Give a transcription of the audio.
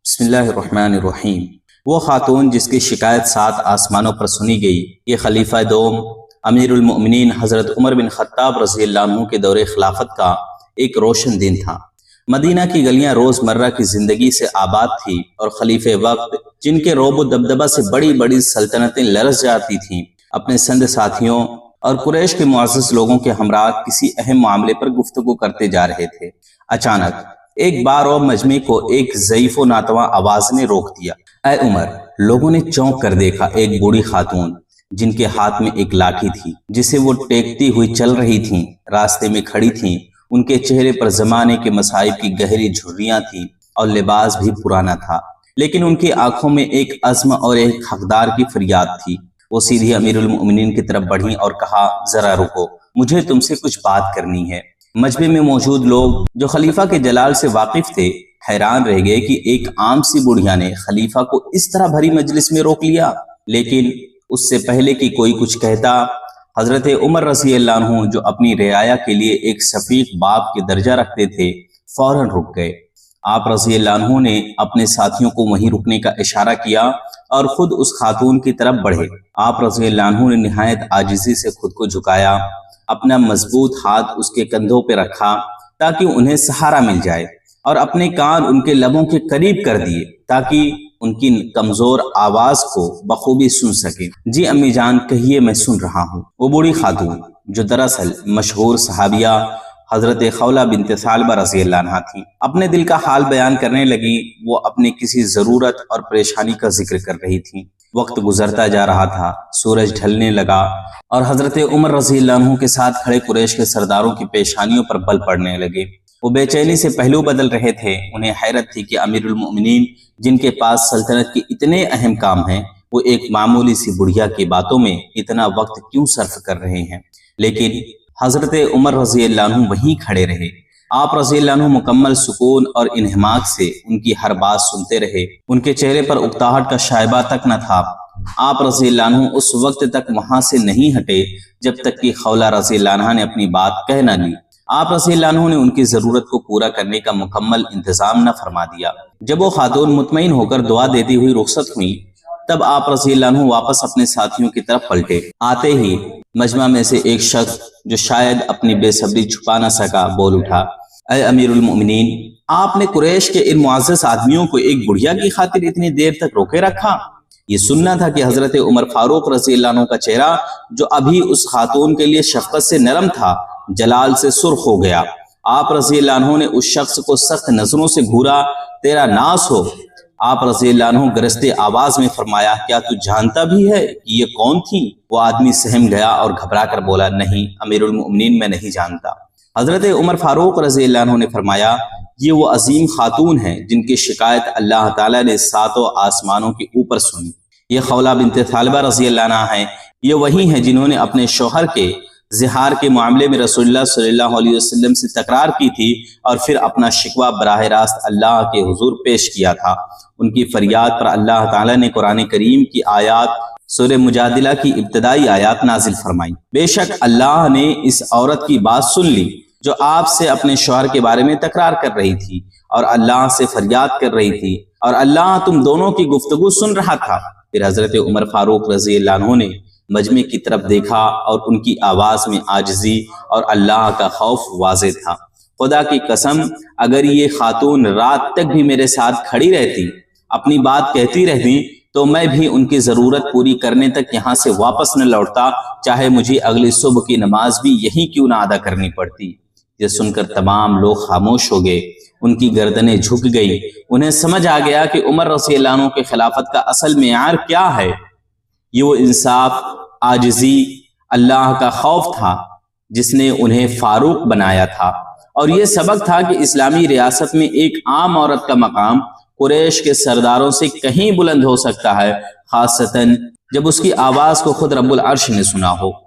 بسم اللہ الرحمن الرحیم۔ وہ خاتون جس کی شکایت 7 آسمانوں پر سنی گئی، یہ خلیفہ دوم امیر المؤمنین حضرت عمر بن خطاب رضی اللہ عنہ کے دور خلافت کا ایک روشن دن تھا۔ مدینہ کی گلیاں روز مرہ کی زندگی سے آباد تھی اور خلیفہ وقت جن کے روب و دبدبہ سے بڑی بڑی سلطنتیں لرز جاتی تھیں، اپنے سند ساتھیوں اور قریش کے معزز لوگوں کے ہمراہ کسی اہم معاملے پر گفتگو کرتے جا رہے تھے۔ اچانک ایک بار اور مجمع کو ایک ضعیف و ناتواں آواز نے روک دیا۔ اے عمر! لوگوں نے چونک کر دیکھا ایک بوڑھی خاتون جن کے ہاتھ میں ایک لاٹھی تھی، جسے وہ ٹیکتی ہوئی چل رہی تھیں، راستے میں کھڑی تھیں۔ ان کے چہرے پر زمانے کے مصائب کی گہری جھریاں تھیں اور لباس بھی پرانا تھا، لیکن ان کی آنکھوں میں ایک عزم اور ایک حقدار کی فریاد تھی۔ وہ سیدھی امیر المؤمنین کی طرف بڑھیں اور کہا، ذرا رکو، مجھے تم سے کچھ بات کرنی ہے۔ مجمع میں موجود لوگ جو خلیفہ کے جلال سے واقف تھے حیران رہ گئے کہ ایک عام سی بڑھیا نے خلیفہ کو اس طرح بھری مجلس میں روک لیا۔ لیکن اس سے پہلے کہ کوئی کچھ کہتا، حضرت عمر رضی اللہ عنہ جو اپنی رعایا کے لیے ایک شفیق باپ کے درجہ رکھتے تھے، فوراً رک گئے۔ آپ رضی اللہ عنہ نے اپنے ساتھیوں کو وہیں رکنے کا اشارہ کیا اور خود اس خاتون کی طرف بڑھے۔ آپ رضی اللہ عنہ نے نہایت عاجزی سے خود کو جھکایا، اپنا مضبوط ہاتھ اس کے کندھوں پہ رکھا تاکہ انہیں سہارا مل جائے، اور اپنے کان ان کے لبوں کے قریب کر دیے تاکہ ان کی کمزور آواز کو بخوبی سن سکے۔ جی امی جان، کہیے، میں سن رہا ہوں۔ وہ بوڑھی خاتون جو دراصل مشہور صحابیہ حضرت خولہ بنت ثعلبہ رضی اللہ عنہا تھیں، اپنے دل کا حال بیان کرنے لگی۔ وہ اپنے کسی ضرورت اور پریشانی کا ذکر کر رہی تھیں۔ وقت گزرتا جا رہا تھا، سورج ڈھلنے لگا اور حضرت عمر رضی اللہ عنہ کے ساتھ کھڑے قریش کے سرداروں کی پیشانیوں پر بل پڑنے لگے۔ وہ بے چینی سے پہلو بدل رہے تھے۔ انہیں حیرت تھی کہ امیر المؤمنین جن کے پاس سلطنت کے اتنے اہم کام ہیں، وہ ایک معمولی سی بڑھیا کی باتوں میں اتنا وقت کیوں صرف کر رہے ہیں۔ لیکن حضرت عمر رضی اللہ عنہ وہیں کھڑے رہے۔ آپ رضی اللہ عنہ مکمل سکون اور انہماک سے ان کی ہر بات سنتے رہے۔ ان کے چہرے پر اکتاہٹ کا شائبہ تک نہ تھا۔ آپ رضی اللہ عنہ اس وقت تک وہاں سے نہیں ہٹے جب تک کہ خولہ رضی اللہ عنہ نے اپنی بات کہہ نہ لی۔ آپ رضی اللہ عنہ نے ان کی ضرورت کو پورا کرنے کا مکمل انتظام نہ فرما دیا۔ جب وہ خاتون مطمئن ہو کر دعا دیتی ہوئی رخصت ہوئی، تب آپ رضی اللہ عنہ واپس اپنے ساتھیوں کی طرف پلٹے۔ آتے ہی مجمع میں سے ایک شخص جو شاید اپنی بے صبری چھپا نہ سکا بول اٹھا، اے امیر المؤمنین، آپ نے قریش کے ان معزز آدمیوں کو ایک بڑھیا کی خاطر اتنی دیر تک روکے رکھا؟ یہ سننا تھا کہ حضرت عمر فاروق رضی اللہ عنہ کا چہرہ جو ابھی اس خاتون کے لیے شفقت سے نرم تھا، جلال سے سرخ ہو گیا۔ آپ رضی اللہ عنہ نے اس شخص کو سخت نظروں سے گھورا، تیرا ناس ہو۔ آپ رضی اللہ عنہ گرجتے آواز میں فرمایا، کیا تو جانتا بھی ہے کہ یہ کون تھی؟ وہ آدمی سہم گیا اور گھبرا کر بولا، نہیں امیر المؤمنین، میں نہیں جانتا۔ حضرت عمر فاروق رضی اللہ عنہ نے فرمایا، یہ وہ عظیم خاتون ہیں جن کی شکایت اللہ تعالیٰ نے 7 آسمانوں کے اوپر سنی۔ یہ خولہ بنت ثعلبہ رضی اللہ عنہ ہیں۔ یہ وہی ہیں جنہوں نے اپنے شوہر کے زہار کے معاملے میں رسول اللہ صلی اللہ علیہ وسلم سے تکرار کی تھی اور پھر اپنا شکوہ براہ راست اللہ کے حضور پیش کیا تھا۔ ان کی فریاد پر اللہ تعالیٰ نے قرآن کریم کی آیات سورہ مجادلہ کی ابتدائی آیات نازل فرمائی۔ بے شک اللہ نے اس عورت کی بات سن لی جو آپ سے اپنے شوہر کے بارے میں تکرار کر رہی تھی اور اللہ سے فریاد کر رہی تھی، اور اللہ تم دونوں کی گفتگو سن رہا تھا۔ پھر حضرت عمر فاروق رضی اللہ عنہ نے مجمع کی طرف دیکھا اور ان کی آواز میں عاجزی اور اللہ کا خوف واضح تھا۔ خدا کی قسم، اگر یہ خاتون رات تک بھی میرے ساتھ کھڑی رہتی، اپنی بات کہتی رہتی، تو میں بھی ان کی ضرورت پوری کرنے تک یہاں سے واپس نہ لوٹتا، چاہے مجھے اگلی صبح کی نماز بھی یہی کیوں نہ ادا کرنی پڑتی۔ یہ سن کر تمام لوگ خاموش ہو گئے، ان کی گردنیں جھک گئی۔ انہیں سمجھ آ گیا کہ عمر رضی اللہ عنہ کے خلافت کا اصل معیار کیا ہے۔ یہ وہ انصاف، عاجزی، اللہ کا خوف تھا جس نے انہیں فاروق بنایا تھا، اور یہ سبق تھا کہ اسلامی ریاست میں ایک عام عورت کا مقام قریش کے سرداروں سے کہیں بلند ہو سکتا ہے، خاصتاً جب اس کی آواز کو خود رب العرش نے سنا ہو۔